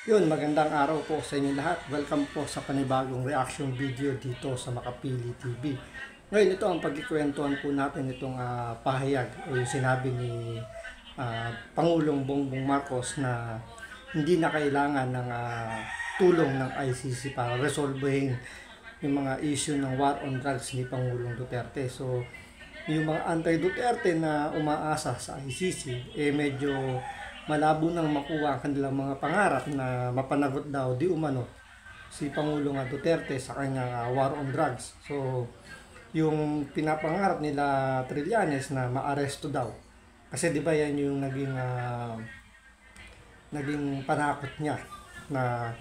Yun, magandang araw po sa inyo lahat. Welcome po sa panibagong reaction video dito sa Makapili TV. Ngayon, ito ang pagkikwentuhan po natin itong pahayag o yung sinabi ni Pangulong Bongbong Marcos na hindi na kailangan ng tulong ng ICC para resolvehin yung mga issue ng war on drugs ni Pangulong Duterte. So, yung mga anti-Duterte na umaasa sa ICC, medyo malabo nang makuha ang kanilang mga pangarap na mapanagot daw di umano si Pangulong Duterte sa kanyang war on drugs. So, yung pinapangarap nila Trillanes na maaresto daw. Kasi di ba yan yung naging panakot niya na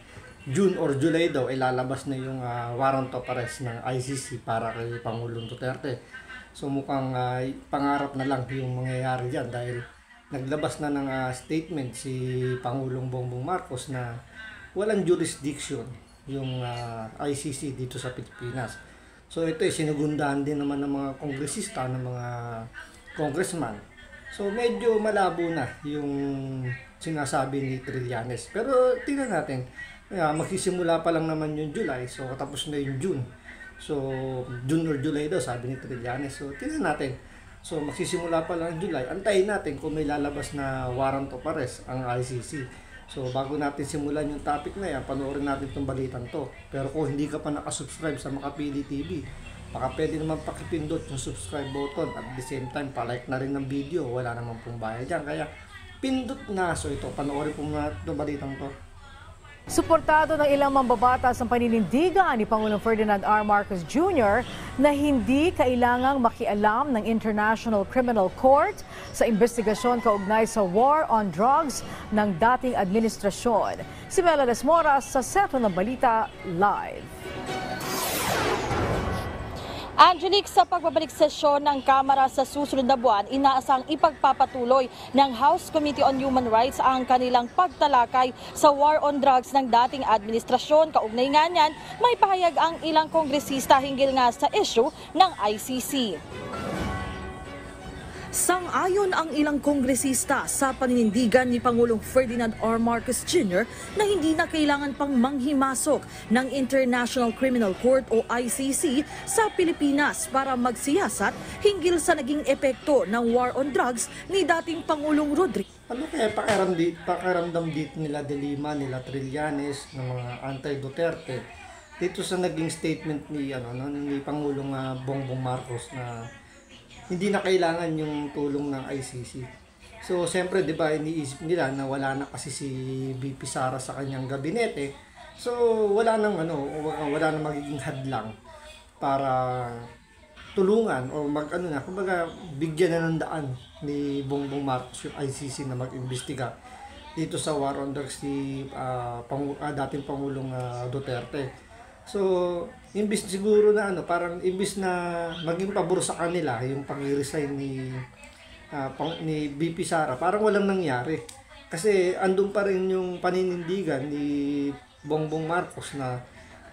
June or July daw ilalabas na yung warrant of arrest ng ICC para kay Pangulong Duterte. So mukhang pangarap na lang yung mangyayari dyan dahil naglabas na ng statement si Pangulong Bongbong Marcos na walang jurisdiction yung ICC dito sa Pilipinas. So ito sinugundahan din naman ng mga kongresista, ng mga congressman. So medyo malabo na yung sinasabi ni Trillanes. Pero tingnan natin, magsisimula pa lang naman yung July, so tapos na yung June. So June or July daw sabi ni Trillanes. So tingnan natin. So magsisimula pa lang July, antayin natin kung may lalabas na warrant of arrest ang ICC. So bago natin simulan yung topic na yan, panoorin natin itong balitan to. Pero kung hindi ka pa nakasubscribe sa Makapili TV, baka pwede naman pakipindot yung subscribe button at the same time palike na rin ng video. Wala naman pong bayad dyan, kaya pindot na. So ito, panoorin po muna itong balitan to. Suportado ng ilang mambabatas ang paninindigan ni Pangulong Ferdinand R. Marcos Jr. na hindi kailangang makialam ng International Criminal Court sa investigasyon kaugnay sa war on drugs ng dating administrasyon. Si Melades Moras sa Sentro ng Balita Live. Angelique, sa pagbabalik sesyon ng Kamara sa susunod na buwan, inaasang ipagpapatuloy ng House Committee on Human Rights ang kanilang pagtalakay sa war on drugs ng dating administrasyon. Kaugnay nga niyan, may pahayag ang ilang kongresista hinggil nga sa issue ng ICC. Sang-ayon ang ilang kongresista sa paninindigan ni Pangulong Ferdinand R. Marcos Jr. na hindi na kailangan pang manghimasok ng International Criminal Court o ICC sa Pilipinas para magsiyasat hinggil sa naging epekto ng war on drugs ni dating Pangulong Rodrigo. Ano kaya pakiramdam dito nila De Lima, nila Trillanes, ng mga anti-Duterte dito sa naging statement ni ni Pangulong Bongbong Marcos na hindi na kailangan yung tulong ng ICC. So, siyempre, di ba, iniisip nila na wala na kasi si VP Sara sa kanyang gabinete. So, wala nang magiging hadlang para tulungan o kumbaga, bigyan na ng daan ni Bongbong Marcos yung ICC na mag-imbestiga dito sa war on drugs ni dating Pangulong Duterte. So, imbis siguro na parang imbis na maging pabor sa kanila yung pag-resign ni BP Sara, parang walang nangyari. Kasi andun pa rin yung paninindigan ni Bongbong Marcos na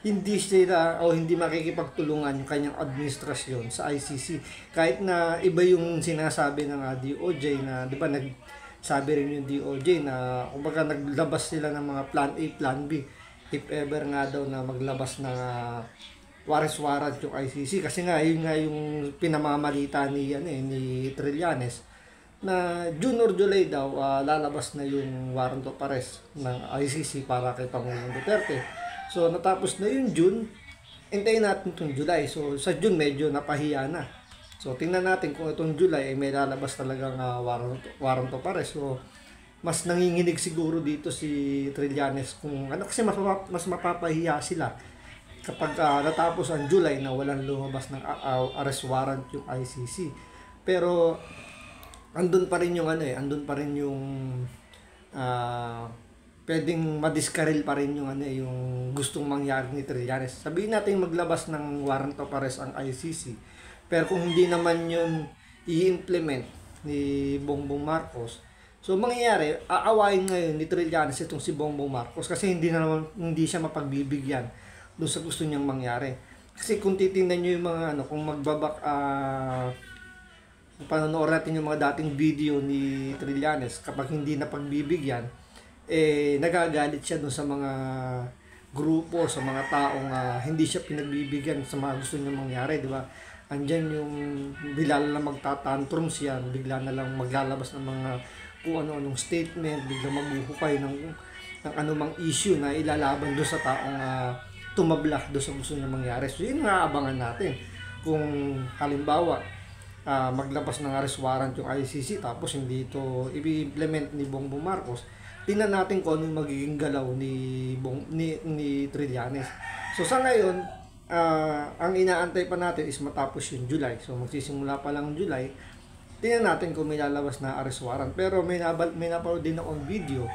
hindi sila o hindi makikipagtulungan yung kanyang administrasyon sa ICC. Kahit na iba yung sinasabi ng DOJ na, di ba, nagsabi rin yung DOJ na kumbaga naglabas sila ng mga plan A, plan B if ever nga daw na maglabas ng warrant yung ICC, kasi nga yun nga yung pinamamalita ni Trillanes na June or July daw lalabas na yung warrant of arrest ng ICC para kay Pangulong Duterte. So natapos na yung June, hintayin natin itong July. So sa June medyo napahiya na. So tingnan natin kung itong July ay may lalabas talagang warrant of arrest. So mas nanginginig siguro dito si Trillanes kung kasi mas mapapahiya sila kapag natapos ang July na walang lumabas ng arrest warrant yung ICC. Pero andun pa rin yung andun pa rin yung pwedeng madiskaril pa rin yung yung gustong mangyari ni Trillanes. Sabihin natin maglabas ng warrant of arrest ang ICC. Pero kung hindi naman yun i-implement ni Bongbong Marcos, so mangyayari, aawain ngayon ni Trillanes itong si Bongbong Marcos kasi hindi siya mapagbibigyan doon sa gusto niyang mangyari. Kasi kung titingnan niyo yung mga kung panonood natin yung mga dating video ni Trillanes, kapag hindi na pagbibigyan, nagagalit siya dun sa mga grupo, sa mga taong hindi siya pinagbibigyan sa mga gusto niya mangyari, di ba? Andyan yung bigla na lang magtatantrums yan, bigla na lang maglalabas ng mga kung ano-anong statement, bigla maghuhukay ng anumang issue na ilalaban doon sa taong tumablak doon sa gusto niya mangyari. So yun nga abangan natin. Kung halimbawa, maglabas ng arrest warrant yung ICC tapos hindi ito i-implement ni Bongbong Marcos, tingnan natin kung ano yung magiging galaw ni Trillanes. So sa ngayon, ang inaantay pa natin is matapos yung July. So magsisimula pa lang July. Tingnan natin kung may lalabas na arrest warrant. Pero may napanood din akong video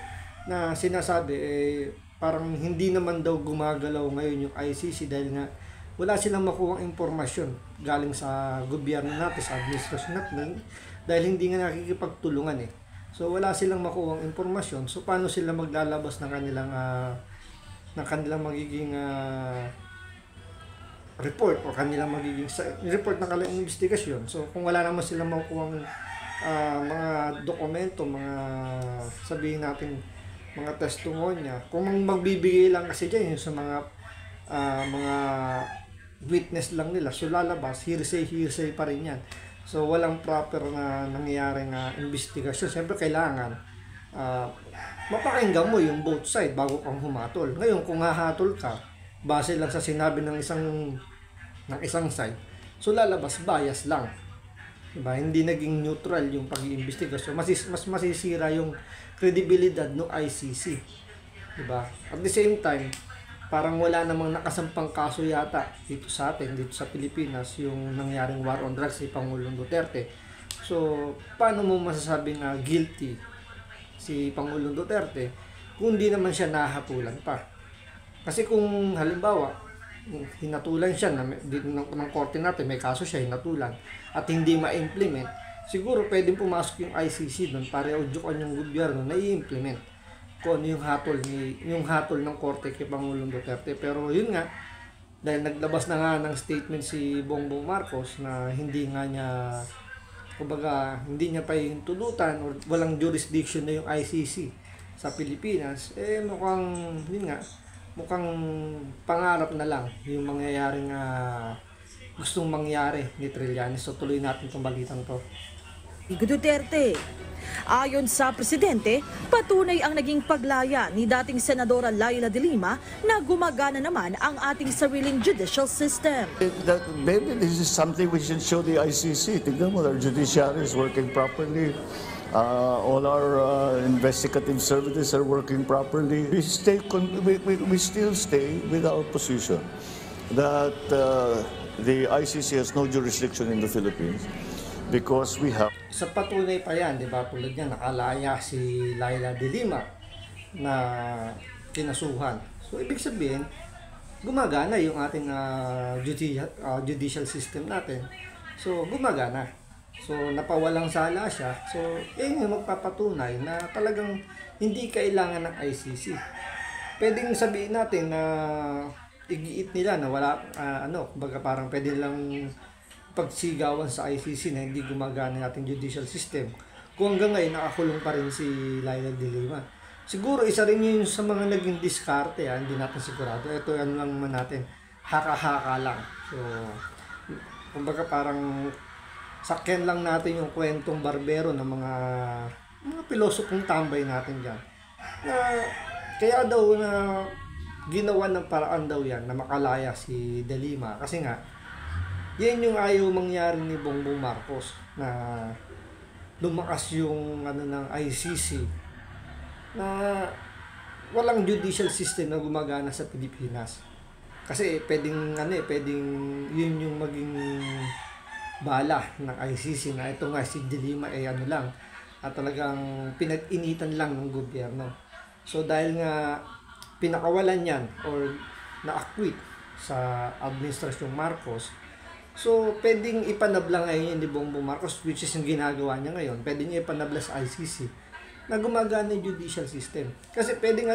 na sinasabi parang hindi naman daw gumagalaw ngayon yung ICC dahil nga wala silang makuhang impormasyon galing sa gobyerno natin, sa administrasyon natin, dahil hindi nga nakikipagtulungan eh. So wala silang makuhang impormasyon. So paano sila maglalabas ng kanilang magiging report o kanilang magiging report ng kanilang investigasyon. So kung wala naman silang makukuhang mga dokumento, mga sabihin natin mga testimonya, kung magbibigay lang kasi diyan yung sa mga witness lang nila, so lalabas hearsay pa rin yan. So walang proper na nangyayaring investigasyon. Siyempre kailangan mapakinggan mo yung both side bago kang humatol. Ngayon kung hahatol ka base lang sa sinabi ng isang side, so lalabas bias lang. Diba? Hindi naging neutral yung pag-iimbestigasyon. Mas masisira yung kredibilidad ng ICC. Diba? At the same time, parang wala namang nakasampang kaso yata dito sa atin, dito sa Pilipinas, yung nangyaring war on drugs si Pangulong Duterte. So, paano mo masasabing guilty si Pangulong Duterte kung hindi naman siya nahapulan pa? Kasi kung halimbawa, hinatulan siya ng korte natin, may kaso siya hinatulan at hindi ma-implement, siguro pwedeng pumasok yung ICC doon para udyukan yung gobyerno na i-implement kung ano yung hatol ng korte kay Pangulong Duterte. Pero yun nga, dahil naglabas na nga ng statement si Bongbong Marcos na hindi nga niya, kumbaga, hindi niya pa yung tulutan o walang jurisdiction na yung ICC sa Pilipinas, mukhang pangarap na lang yung mangyayaring gustong mangyari ni Trillanes. So tuloy natin itong balitang to. Duterte. Ayon sa presidente, patunay ang naging paglaya ni dating Senadora Laila de Lima na gumagana naman ang ating sariling judicial system. Maybe this is something we should show the ICC. Tignan mo, our judiciary is working properly. All our investigative services are working properly. We still stay with our position that the ICC has no jurisdiction in the Philippines because we have. Sa patunay pa yan, di ba? Tulad niya, nakalaya si Laila de Lima na kinasuhan. So, ibig sabihin, gumagana yung ating judicial system natin. So, gumagana. So, napawalang sala siya. So, yun yung magpapatunay na talagang hindi kailangan ng ICC. Pwedeng sabihin natin na igiit nila na wala, kumbaga parang pwede lang pagsigawan sa ICC na hindi gumagana natin judicial system. Kung hanggang ngayon nakakulong pa rin si Laila de Lima. Siguro isa rin yun sa mga naging diskarte, hindi natin sigurado. Ito yan lang naman natin, haka-haka lang. So, kumbaga parang sakyan lang natin yung kwentong barbero ng mga pilosopong tambay natin dyan. Na, kaya daw na ginawa ng paraan daw yan na makalaya si de Lima. Kasi nga, yan yung ayaw mangyari ni Bongbong Marcos na lumakas yung ng ICC na walang judicial system na gumagana sa Pilipinas. Kasi pwedeng yun yung maging bala ng ICC na ito nga si de Lima lang at talagang pinag-initan lang ng gobyerno. So dahil nga pinakawalan yan or na-acquit sa administrasyong Marcos, so pwedeng ipanabla ngayon ni Bongbong Marcos, which is yung ginagawa niya ngayon, pwedeng niya ipanabla sa ICC na gumagana yung judicial system. Kasi pwedeng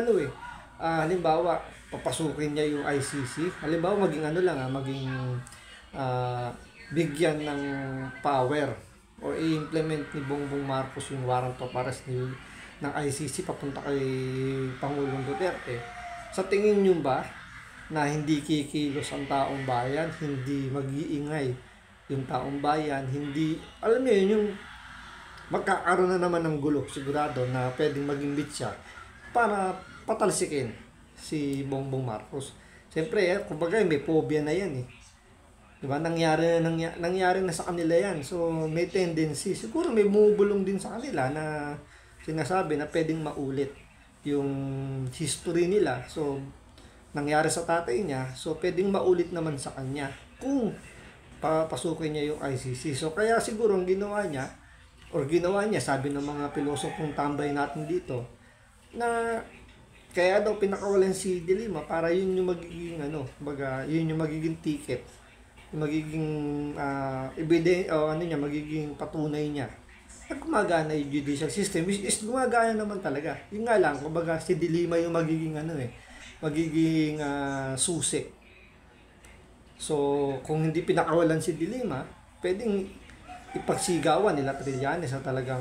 halimbawa papasukin niya yung ICC, halimbawa maging bigyan ng power or i-implement ni Bongbong Marcos yung warrant of arrest ng ICC papunta kay Pangulong Duterte. Sa tingin nyo ba na hindi kikilos ang taong bayan, hindi mag-iingay yung taong bayan, hindi, alam niyo yun, yung magkakaroon na naman ng gulo, sigurado na pwedeng maging bitsa para patalsikin si Bongbong Marcos. Siyempre, kumbaga may phobia na yan eh. Diba? Nangyari na sa kanila yan. So, may tendency. Siguro may bumubulong din sa kanila na sinasabi na pwedeng maulit yung history nila. So, nangyari sa tatay niya. So, pwedeng maulit naman sa kanya kung papasukin niya yung ICC. So, kaya siguro ang ginawa niya, sabi ng mga pilosopong tambay natin dito, na kaya daw pinakawalan si De Lima para yun yung magiging yun yung magiging ticket, yung magiging magiging patunay niya na gumagana yung judicial system, which is gumagana naman talaga. Yun nga lang, kumbaga si De Lima yung magiging magiging susi. So kung hindi pinakawalan si De Lima, pwedeng ipagsigawan nila Trillanes na talagang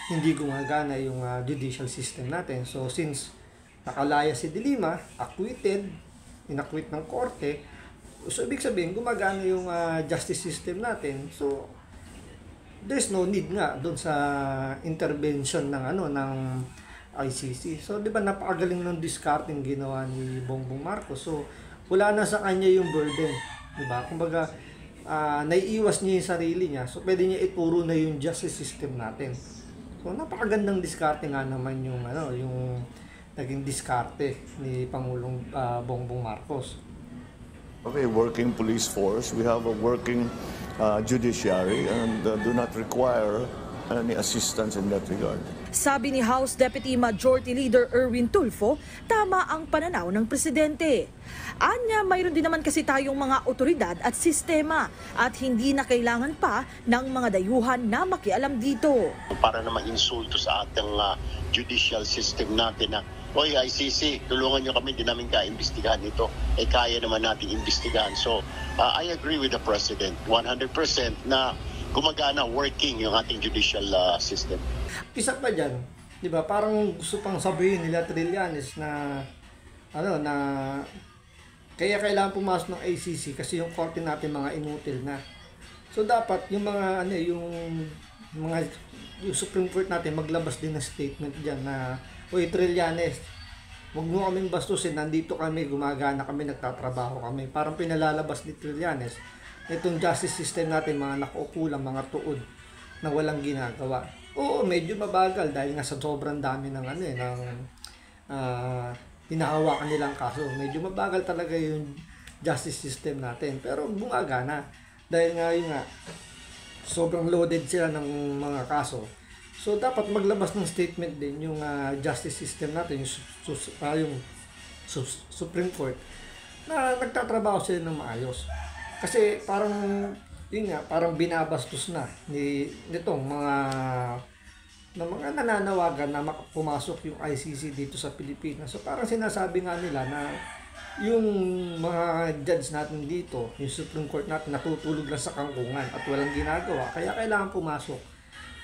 hindi gumagana yung judicial system natin. So since nakalaya si De Lima, inakwit ng korte, so ibig sabihin gumagana yung justice system natin. So there's no need nga doon sa intervention ng ICC. So 'di ba napakagaling ng discarding ginawa ni Bongbong Marcos. So wala na sa kanya yung burden, 'di ba? Kumbaga naiiwas niya yung sarili niya. So pwede niya ituro na yung justice system natin. So napakagandang diskarte nga naman yung yung naging diskarte ni Pangulong Bongbong Marcos. Okay, working police force. We have a working judiciary and do not require any assistance in that regard. Sabi ni House Deputy Majority Leader Erwin Tulfo, tama ang pananaw ng presidente. Anya, mayroon din naman kasi tayong mga otoridad at sistema at hindi na kailangan pa ng mga dayuhan na makialam dito. Para na ma-insulto sa ating judicial system natin na, "Oy ICC, tulungan nyo kami, di namin ka-imbestigahan ito." Kaya naman natin imbestigahan. So, I agree with the President 100% na gumagana, working yung ating judicial system. Isa pa dyan, di ba, parang gusto pang sabihin nila Trillanes na kaya kailangan pumasok ng ICC kasi yung korte natin mga inutil na. So dapat yung mga yung Supreme Court natin maglabas din ng statement diyan na, "Oy Trillanes, wag mo kaming bastusin, nandito kami, gumagana kami, nagtatrabaho kami." Parang pinalalabas ni Trillanes itong justice system natin, mga nakaupo lang, mga tuod na walang ginagawa. Oo, medyo mabagal dahil nga sa sobrang dami ng hinahawakan nilang kaso. Medyo mabagal talaga yung justice system natin. Pero gumagana dahil nga sobrang loaded sila ng mga kaso. So dapat maglabas ng statement din yung justice system natin, yung Supreme Court, na nagtatrabaho sila ng maayos. Kasi parang parang binabastos na nitong mga nananawagan na pumasok yung ICC dito sa Pilipinas. So parang sinasabi nga nila na yung mga judge natin dito, yung Supreme Court natin, natutulog lang sa kangkungan at walang ginagawa. Kaya kailangan pumasok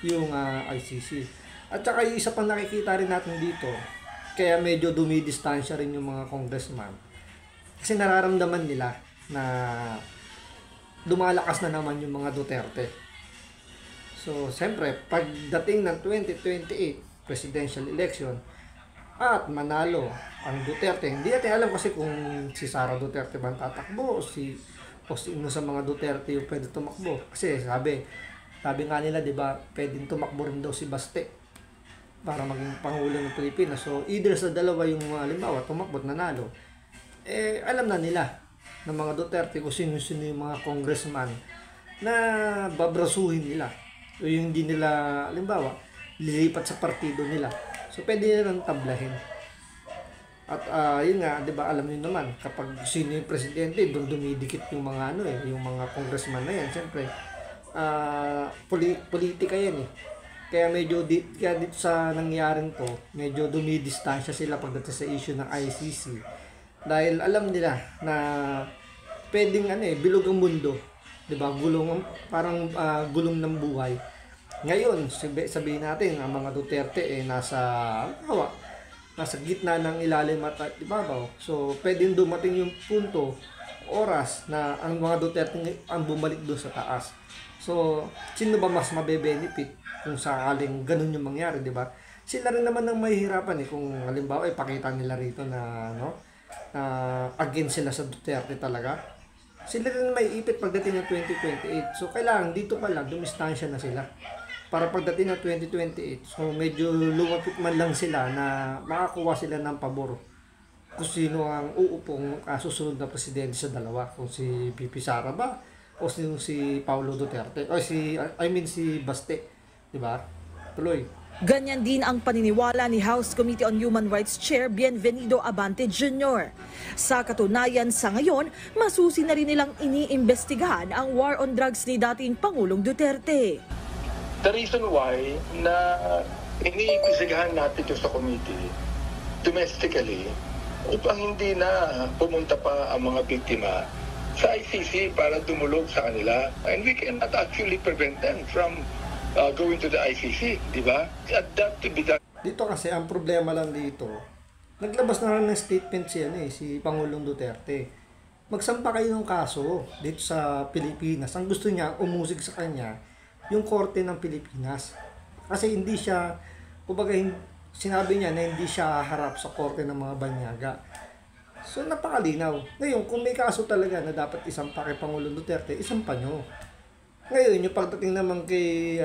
yung ICC. At saka yung isa pang nakikita rin natin dito, kaya medyo dumidistansya rin yung mga congressman. Kasi nararamdaman nila na lumalakas na naman yung mga Duterte. So, siyempre, pagdating ng 2028 presidential election at manalo ang Duterte, hindi natin alam kasi kung si Sara Duterte ba tatakbo o sino sa mga Duterte yung pwede tumakbo. Kasi sabi nga nila, di ba, pwedeng tumakbo rin daw si Baste para maging Pangulo ng Pilipinas. So, either sa dalawa yung halimbawa, tumakbo at nanalo, alam na nila ng mga Duterte kung sino-sino yung mga congressman na babrasuhin nila o yung hindi nila, halimbawa, lilipat sa partido nila. So, pwede nilang tablahin. At yun nga, di ba, alam niyo naman, kapag sino yung presidente, doon dumidikit yung mga yung mga congressman na yan. Siyempre, politika yan eh. Kaya kaya dito sa nangyaring to, medyo dumidistansya sila pagdating sa issue ng ICC. Dahil alam nila na pwedeng bilog ang mundo, 'di ba? Parang gulong ng buhay. Ngayon, sabihin natin, ang mga Duterte nasa gitna ng ilalim at ibabaw. So, pwedeng dumating yung punto, oras na ang mga Duterte ang bumalik doon sa taas. So, sino ba mas mabe-benefit kung sakaling ganun yung mangyari, di ba? Sila rin naman ang mahihirapan kung halimbawa ipakita nila rito na against sila sa Duterte talaga. Sila rin may ipit pagdating ng 2028. So, kailangan dito pa lang, dumistansya na sila. Para pagdating ng 2028, so medyo lumapit man lang sila na makakuha sila ng pabor kung sino ang uupong susunod na presidente sa dalawa. Kung si Pipi Sara ba o si Paulo Duterte o si Baste, di ba? Tuloy. Ganyan din ang paniniwala ni House Committee on Human Rights Chair Bienvenido Abante Jr. Sa katunayan sa ngayon, masusi na rin nilang iniimbestigahan ang war on drugs ni dating Pangulong Duterte. The reason why na iniimbestigahan natin ito sa committee domestically upang hindi na pumunta pa ang mga biktima sa ICC para dumulog sa kanila, and we cannot actually prevent them from going to the ICC, di ba? That to be done. Dito kasi ang problema lang dito, naglabas na rin ng statement si Pangulong Duterte. Magsampa kayo ng kaso dito sa Pilipinas. Ang gusto niya, umusig sa kanya, yung korte ng Pilipinas. Kasi hindi siya, kumbaga sinabi niya na hindi siya harap sa korte ng mga banyaga. So napakalinaw. Ngayon, kung may kaso talaga na dapat isampa kay Pangulong Duterte, isampa nyo. Ngayon, yung pagdating naman kay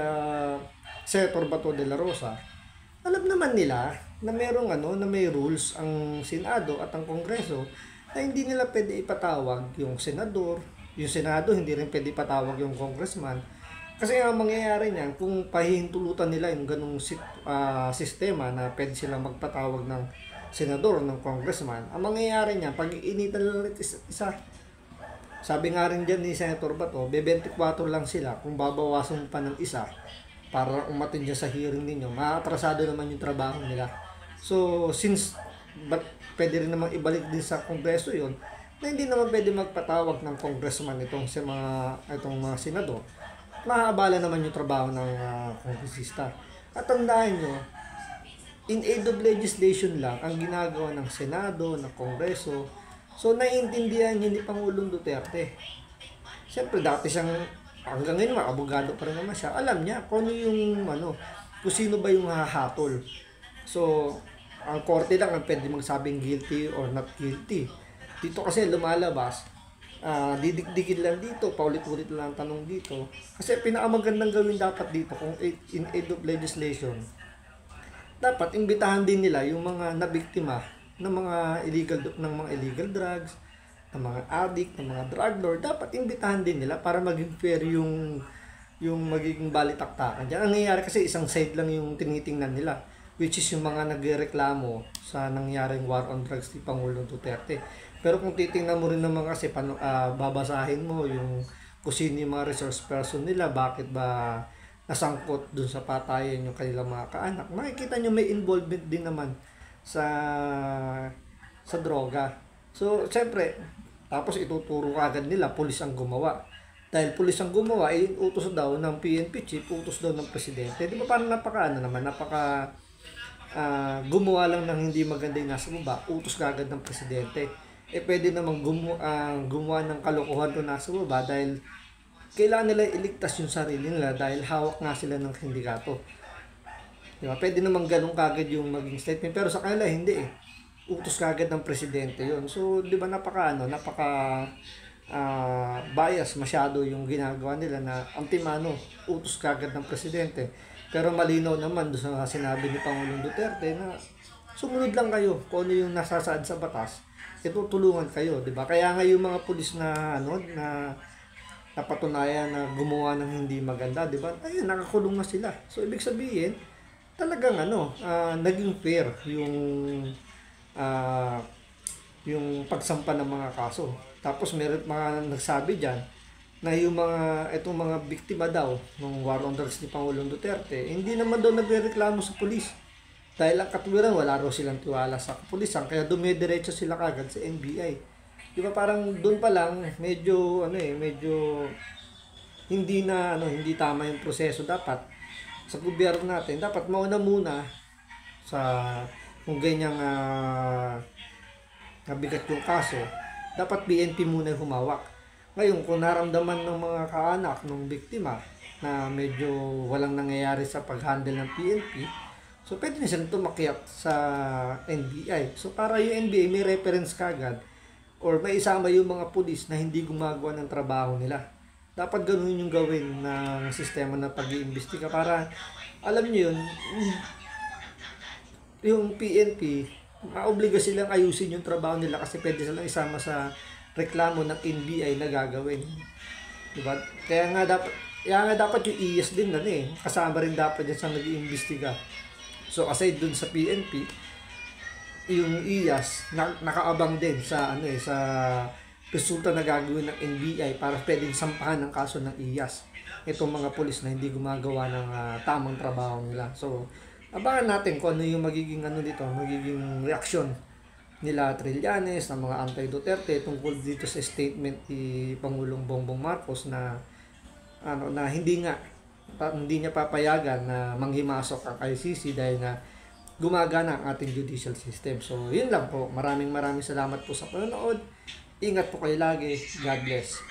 Senator Bato de la Rosa, alam naman nila na na may rules ang Senado at ang Kongreso na hindi nila pwede ipatawag yung senador, yung Senado hindi rin pwede ipatawag yung congressman. Kasi ang mangyayari niyan, kung pahihintulutan nila yung ganung sistema na pwede silang magpatawag ng senador, ng congressman, ang mangyayari niyan, pag iinitan lang isa, sabi nga rin dyan ni Senator Bato, 24 lang sila kung babawasan pa ng isa para umatin dyan sa hearing ninyo, maatrasado naman yung trabaho nila. So, since pwede rin naman ibalik din sa kongreso yon na hindi naman pwede magpatawag ng congressman itong mga senador, mahabala naman yung trabaho ng kongresista. At tandaan nyo, in aid of legislation lang ang ginagawa ng Senado, ng Kongreso. So, naiintindihan niya ni Pangulong Duterte. Siyempre, dati siyang, hanggang ngayon, abogado pa rin naman siya. Alam niya kung kung sino ba yung hahatol. So, ang korte lang ang pwede magsabing guilty or not guilty. Dito kasi lumalabas, didikdikin lang dito, paulit-ulit lang ang tanong dito. Kasi pinakamagandang gawin dapat dito kung in aid of legislation, dapat imbitahan din nila yung mga nabiktima ng mga illegal drugs, ng mga addict, ng mga drug lord. Dapat imbitahan din nila para maging fair yung magiging balitaktakan. Diyan ang nangyayari kasi isang side lang yung tinitingnan nila, which is yung mga nagreklamo sa nangyaring war on drugs ni Pangulong Duterte. Pero kung titingnan mo rin naman kasi, babasahin mo yung kung sino yung mga resource person nila, bakit ba nasangkot dun sa patayan yung kanilang mga kaanak, makikita nyo may involvement din naman sa droga. So, siyempre, tapos ituturo agad nila, pulis ang gumawa. Dahil pulis ang gumawa, utos daw ng PNP chief, utos daw ng presidente. Di ba parang gumawa lang ng hindi maganda yung nasa baba, utos kagad ng presidente. Pwede namang gumawa ng kalokohan doon nasa baba dahil kailangan nila iligtas yung sarili nila dahil hawak nga sila ng sindikato. Diba? Pwede namang ganun kagad yung maging statement, pero sa kanila hindi utos kagad ng presidente yon. So, di ba bias masyado yung ginagawa nila na ultimano, utos kagad ng presidente. Pero malinaw naman doon sa sinabi ni Pangulong Duterte na sumunod lang kayo kung ano yung nasasaad sa batas, itutulungan kayo, di ba? Kaya nga yung mga pulis na napatunayan na gumawa ng hindi maganda, di ba? Ayun, nakakulong na sila. So ibig sabihin, talagang naging fair yung pagsampa ng mga kaso. Tapos meron mga nagsabi diyan na itong mga biktima daw ng war on drugs ni Pangulong Duterte, hindi naman daw nagrereklamo sa pulis. Dahil ang katuwiran, wala raw silang tiwala sa kapulisan, kaya dumidiretso sila kagad sa NBI. Di ba parang doon pa lang medyo hindi tama yung proseso. Dapat sa gobyerno natin, dapat mauna muna sa kung ganyang nabigat yung kaso, dapat PNP muna yung humawak. Ngayon, kung naramdaman ng mga kaanak ng biktima na medyo walang nangyayari sa pag-handle ng PNP, so pwede na silang tumakyat sa NBI. So para yung NBI may reference kagad or may isama yung mga pulis na hindi gumagawa ng trabaho nila. Dapat ganun yung gawin ng sistema ng pag-iimbestiga para alam niyo yun, yung PNP, maobliga silang ayusin yung trabaho nila kasi pwede silang isama sa reklamo ng NBI na gagawin. Diba? Kaya nga dapat yung IAS din kasama rin dapat yan sa nag-iimbestiga. So aside dun sa PNP, yung IAS nakaabang din sa sa resulta na gagawin ng NBI para pwedeng sampahan ng kaso ng IAS itong mga pulis na hindi gumagawa ng tamang trabaho nila. So abangan natin kung ano yung magiging magiging reaksyon nila Trillanes, ng mga anti-Duterte tungkol dito sa statement ni Pangulong Bongbong Marcos na na hindi niya papayagan na manghimasok ang ICC dahil nga gumagana ang ating judicial system. So yun lang po. Maraming salamat po sa panonood. Ingat po kayo lagi. God bless.